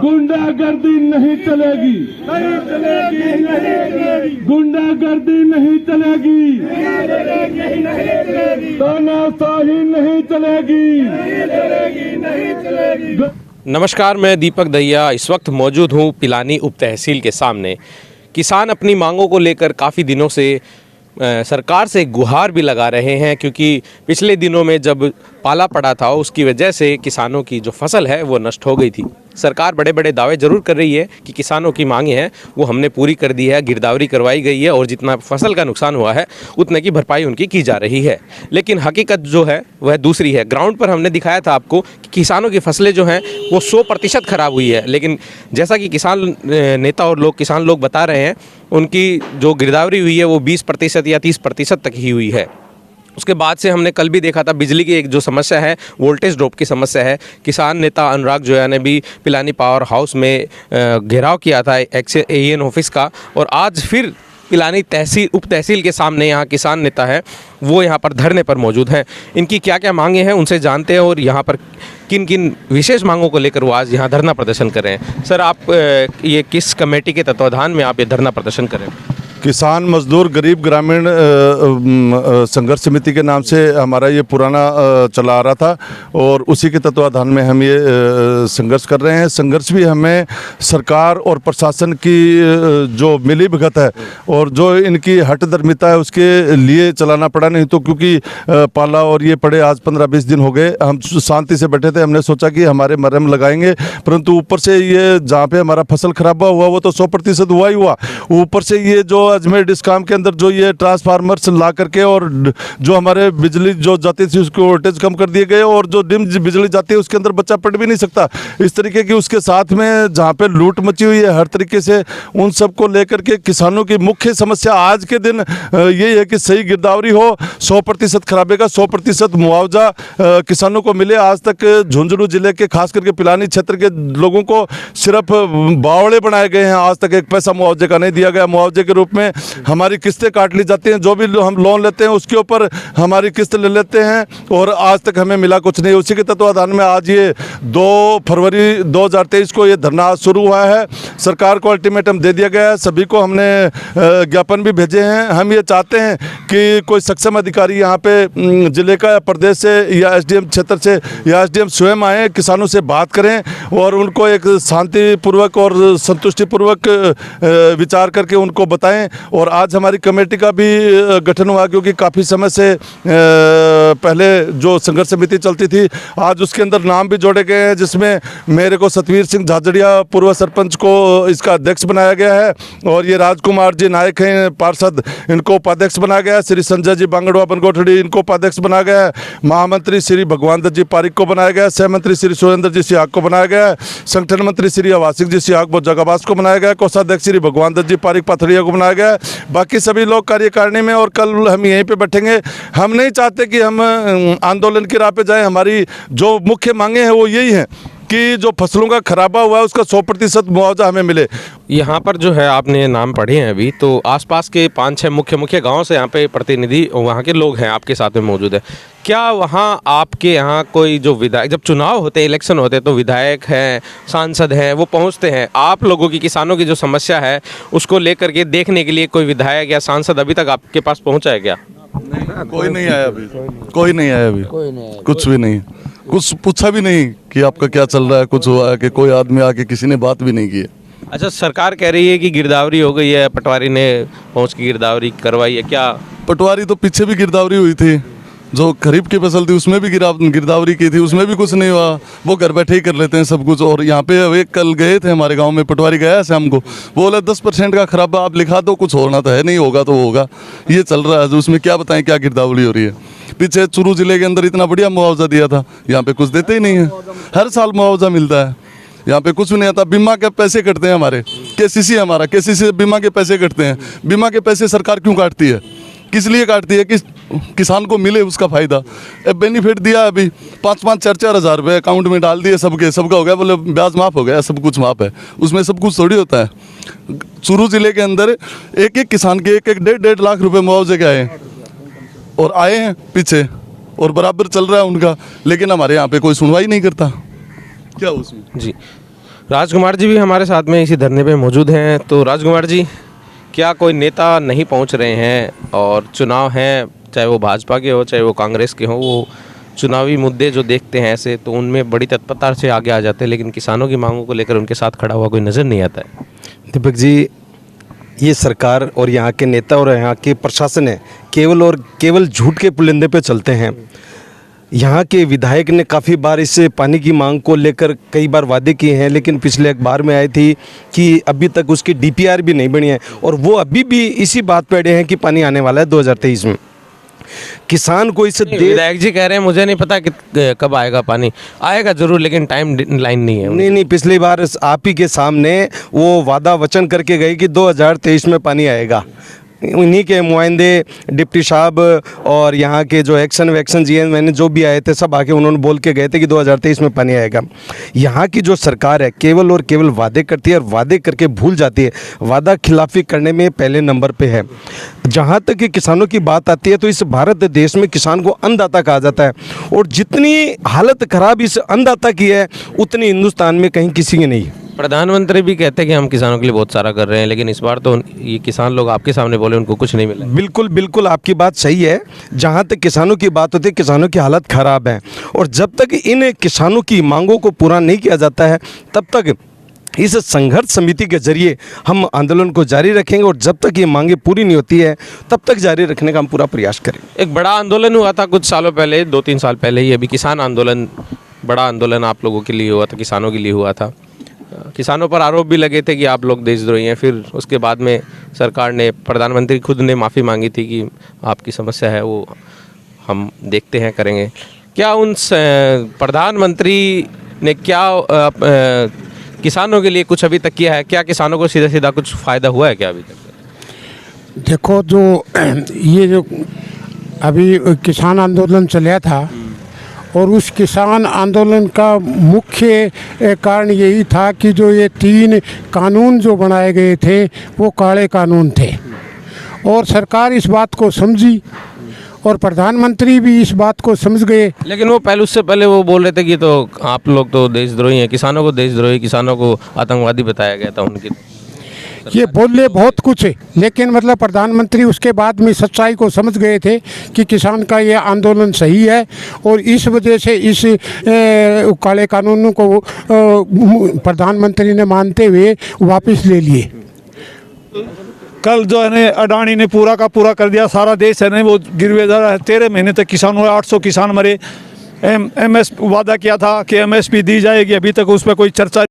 गुंडागर्दी नहीं चलेगी, नहीं चलेगी, नहीं चलेगी, गुंडागर्दी नहीं चलेगी, नहीं चलेगी, नहीं चलेगी, तानाशाही नहीं चलेगी, नहीं चलेगी, नहीं चलेगी। नमस्कार, मैं दीपक दहिया इस वक्त मौजूद हूँ पिलानी उप तहसील के सामने। किसान अपनी मांगों को लेकर काफ़ी दिनों से सरकार से गुहार भी लगा रहे हैं, क्योंकि पिछले दिनों में जब पाला पड़ा था उसकी वजह से किसानों की जो फसल है वो नष्ट हो गई थी। सरकार बड़े बड़े दावे ज़रूर कर रही है कि किसानों की मांगे हैं वो हमने पूरी कर दी है, गिरदावरी करवाई गई है और जितना फसल का नुकसान हुआ है उतने की भरपाई उनकी की जा रही है। लेकिन हकीकत जो है वह दूसरी है। ग्राउंड पर हमने दिखाया था आपको कि किसानों की फसलें जो हैं वो 100% ख़राब हुई है, लेकिन जैसा कि किसान नेता और किसान लोग बता रहे हैं, उनकी जो गिरदावरी हुई है वो 20% या 30% तक ही हुई है। उसके बाद से हमने कल भी देखा था बिजली की एक जो समस्या है, वोल्टेज ड्रॉप की समस्या है। किसान नेता अनुराग जोया ने भी पिलानी पावर हाउस में घेराव किया था AN ऑफिस का, और आज फिर पिलानी तहसील उप तहसील के सामने यहाँ किसान नेता है वो यहाँ पर धरने पर मौजूद हैं। इनकी क्या क्या मांगे हैं उनसे जानते हैं और यहाँ पर किन किन विशेष मांगों को लेकर वो आज यहाँ धरना प्रदर्शन कर रहे हैं। सर, आप ये किस कमेटी के तत्वाधान में आप ये धरना प्रदर्शन कर रहे हैं? किसान मजदूर गरीब ग्रामीण संघर्ष समिति के नाम से हमारा ये पुराना चला आ रहा था और उसी के तत्वाधान में हम ये संघर्ष कर रहे हैं। संघर्ष भी हमें सरकार और प्रशासन की जो मिलीभगत है और जो इनकी हठधर्मिता है उसके लिए चलाना पड़ा, नहीं तो क्योंकि पाला और ये पड़े आज 15-20 दिन हो गए। हम शांति से बैठे थे, हमने सोचा कि हमारे मरहम लगाएंगे, परंतु ऊपर से ये जहाँ पे हमारा फसल खराबा हुआ वो तो 100% हुआ ही हुआ। ऊपर से ये जो अजमेर डिस्कॉम के अंदर जो ये ट्रांसफार्मर्स ला करके और जो हमारे बिजली जो जाती थी उसकी वोल्टेज कम कर दिए गए और जो डिम बिजली जाती है उसके अंदर बच्चा पढ़ भी नहीं सकता। इस तरीके की उसके साथ में जहाँ पे लूट मची हुई है हर तरीके से, उन सब को लेकर के किसानों की मुख्य समस्या आज के दिन यही है कि सही गिरदावरी हो, 100% खराबे का 100% मुआवजा किसानों को मिले। आज तक झुंझुनू जिले के खास करके पिलानी क्षेत्र के लोगों को सिर्फ बावड़े बनाए गए हैं, आज तक एक पैसा मुआवजे का नहीं दिया गया। मुआवजे के रूप में हमारी किस्तें काट ली जाती हैं, जो भी हम लोन लेते हैं उसके ऊपर हमारी किस्त ले लेते हैं और आज तक हमें मिला कुछ नहीं। उसी के तत्वाधान में आज ये 2 फरवरी 2023 को ये धरना शुरू हुआ है। सरकार को अल्टीमेटम दे दिया गया है, सभी को हमने ज्ञापन भी भेजे हैं। हम ये चाहते हैं कि कोई सक्षम अधिकारी यहाँ पे जिले का या प्रदेश से या SDM क्षेत्र से या SDM स्वयं आए, किसानों से बात करें और उनको एक शांतिपूर्वक और संतुष्टिपूर्वक विचार करके उनको बताएं। और आज हमारी कमेटी का भी गठन हुआ, क्योंकि काफ़ी समय से पहले जो संघर्ष समिति चलती थी आज उसके अंदर नाम भी जोड़े गए हैं, जिसमें मेरे को सतवीर सिंह झाझड़िया पूर्व सरपंच को इसका अध्यक्ष बनाया गया है और ये राजकुमार जी नायक हैं पार्षद, इनको उपाध्यक्ष बनाया गया है। श्री संजय जी बांगड़वा बनगोठड़ी इनको उपाध्यक्ष बनाया गया है। महामंत्री श्री भगवान दत्त जी पारिक को बनाया गया है। सहमंत्री श्री सुरेंद्र जी सियाग को बनाया गया है। संगठन मंत्री श्री आवासिक जी सियाग बोजगाबास को बनाया गया है। कोषाध्यक्ष श्री भगवान दत्त जी पारिक पथरिया को बनाया गया है। बाकी सभी लोग कार्यकारिणी में और कल हम यहीं पे बैठेंगे। हम नहीं चाहते कि हम आंदोलन की राह पे जाएं। हमारी जो मुख्य मांगे हैं वो यही हैं कि जो फसलों का खराबा हुआ है उसका 100% मुआवजा हमें मिले। यहाँ पर जो है आपने नाम पढ़े हैं अभी, तो आसपास के 5-6 मुख्य गांव से यहाँ पे प्रतिनिधि वहाँ के लोग हैं आपके साथ में मौजूद है। क्या वहाँ आपके यहाँ कोई जो विधायक, जब चुनाव होते हैं, इलेक्शन होते हैं, तो विधायक हैं, सांसद हैं, वो पहुँचते हैं आप लोगों की किसानों की जो समस्या है उसको लेकर के देखने के लिए कोई विधायक या सांसद अभी तक आपके पास पहुँचा है क्या? कोई नहीं आया अभी, कोई नहीं आया अभी, कुछ भी नहीं, कुछ पूछा भी नहीं कि आपका क्या चल रहा है, कुछ हुआ है कि कोई आदमी आके किसी ने बात भी नहीं की। अच्छा, सरकार कह रही है कि गिरदावरी हो गई है, पटवारी ने पहुँच की गिरदावरी करवाई है, क्या? पटवारी तो पीछे भी गिरदावरी हुई थी, जो खरीफ की फसल थी उसमें भी गिरदावरी की थी, उसमें भी कुछ नहीं हुआ। वो घर बैठे ही कर लेते हैं सब कुछ। और यहाँ पे एक कल गए थे हमारे गांव में, पटवारी गया है शाम को, वो बोला 10% का खराबा आप लिखा दो, कुछ होना तो है नहीं, होगा तो होगा, ये चल रहा है। उसमें क्या बताएं क्या गिरदावरी हो रही है। पीछे चूरू जिले के अंदर इतना बढ़िया मुआवजा दिया था, यहाँ पे कुछ देते ही नहीं है। हर साल मुआवजा मिलता है, यहाँ पे कुछ भी नहीं आता। बीमा के पैसे कटते हैं हमारे, KCC हमारा, KCC बीमा के पैसे कटते हैं। बीमा के पैसे सरकार क्यों काटती है, किस लिए काटती है? कि किसान को मिले उसका फ़ायदा। बेनिफिट दिया अभी 5-5, 4-4 हज़ार रुपये अकाउंट में डाल दिए सबका हो गया, बोले ब्याज माफ़ हो गया, सब कुछ माफ़ है। उसमें सब कुछ थोड़ी होता है। चूरू जिले के अंदर एक किसान के 1-1.5 लाख रुपए मुआवजे के आए और आए हैं पीछे और बराबर चल रहा है उनका, लेकिन हमारे यहाँ पे कोई सुनवाई नहीं करता। क्या उसमें? जी, राजकुमार जी भी हमारे साथ में इसी धरने पे मौजूद हैं। तो राजकुमार जी, क्या कोई नेता नहीं पहुंच रहे हैं और चुनाव हैं, चाहे वो भाजपा के हो चाहे वो कांग्रेस के हो, वो चुनावी मुद्दे जो देखते हैं ऐसे तो उनमें बड़ी तत्परता से आगे आ जाते हैं, लेकिन किसानों की मांगों को लेकर उनके साथ खड़ा हुआ कोई नज़र नहीं आता है। दीपक जी, ये सरकार और यहाँ के नेता और यहाँ के प्रशासन है केवल और केवल झूठ के पुलिंदे पे चलते हैं। यहाँ के विधायक ने काफ़ी बार इस पानी की मांग को लेकर कई बार वादे किए हैं, लेकिन पिछले अखबार में आई थी कि अभी तक उसकी डीपीआर भी नहीं बनी है और वो अभी भी इसी बात पे अड़े हैं कि पानी आने वाला है 2023 में। किसान को इस विधायक जी कह रहे हैं मुझे नहीं पता कि कब आएगा पानी, आएगा जरूर लेकिन टाइम लाइन नहीं है। नहीं, पिछली बार आप ही के सामने वो वादा वचन करके गए कि 2023 में पानी आएगा। उन्हीं के नुमाइंदे डिप्टी साहब और यहाँ के जो एक्शन वैक्शन जी मैंने जो भी आए थे सब आके उन्होंने बोल के गए थे कि 2023 में पानी आएगा। यहाँ की जो सरकार है केवल और केवल वादे करती है और वादे करके भूल जाती है। वादा खिलाफी करने में पहले नंबर पे है। जहाँ तक कि किसानों की बात आती है तो इस भारत देश में किसान को अन्नदाता कहा जाता है और जितनी हालत खराब इस अन्नदाता की है उतनी हिंदुस्तान में कहीं किसी की नहीं है। प्रधानमंत्री भी कहते हैं कि हम किसानों के लिए बहुत सारा कर रहे हैं, लेकिन इस बार तो ये किसान लोग आपके सामने बोले उनको कुछ नहीं मिला। बिल्कुल आपकी बात सही है। जहाँ तक किसानों की बात होती है किसानों की हालत खराब है और जब तक इन किसानों की मांगों को पूरा नहीं किया जाता है तब तक इस संघर्ष समिति के जरिए हम आंदोलन को जारी रखेंगे और जब तक ये मांगे पूरी नहीं होती है तब तक जारी रखने का हम पूरा प्रयास करेंगे। एक बड़ा आंदोलन हुआ था कुछ सालों पहले, 2-3 साल पहले ही, अभी किसान आंदोलन, बड़ा आंदोलन आप लोगों के लिए हुआ था, किसानों के लिए हुआ था। किसानों पर आरोप भी लगे थे कि आप लोग देशद्रोही हैं। फिर उसके बाद में सरकार ने, प्रधानमंत्री खुद ने माफ़ी मांगी थी कि आपकी समस्या है वो हम देखते हैं, करेंगे। क्या उन प्रधानमंत्री ने क्या किसानों के लिए कुछ अभी तक किया है? क्या किसानों को सीधा सीधा कुछ फ़ायदा हुआ है क्या अभी तक? देखो, जो ये जो अभी किसान आंदोलन चला था और उस किसान आंदोलन का मुख्य कारण यही था कि जो ये 3 कानून जो बनाए गए थे वो काले कानून थे और सरकार इस बात को समझी और प्रधानमंत्री भी इस बात को समझ गए। लेकिन वो पहले, उससे पहले वो बोल रहे थे कि तो आप लोग तो देशद्रोही हैं, किसानों को देशद्रोही, किसानों को आतंकवादी बताया गया था उनकी। ये बोले बहुत कुछ है, लेकिन मतलब प्रधानमंत्री उसके बाद में सच्चाई को समझ गए थे कि किसान का ये आंदोलन सही है और इस वजह से इस काले कानूनों को प्रधानमंत्री ने मानते हुए वापस ले लिए। कल जो है ना अडानी ने पूरा का पूरा कर दिया, सारा देश है ना वो गिरवे जा रहा है। 13 महीने तक किसान हुए, 800 किसान मरे। एमएसपी वादा किया था कि एमएसपी दी जाएगी, अभी तक उस पर कोई चर्चा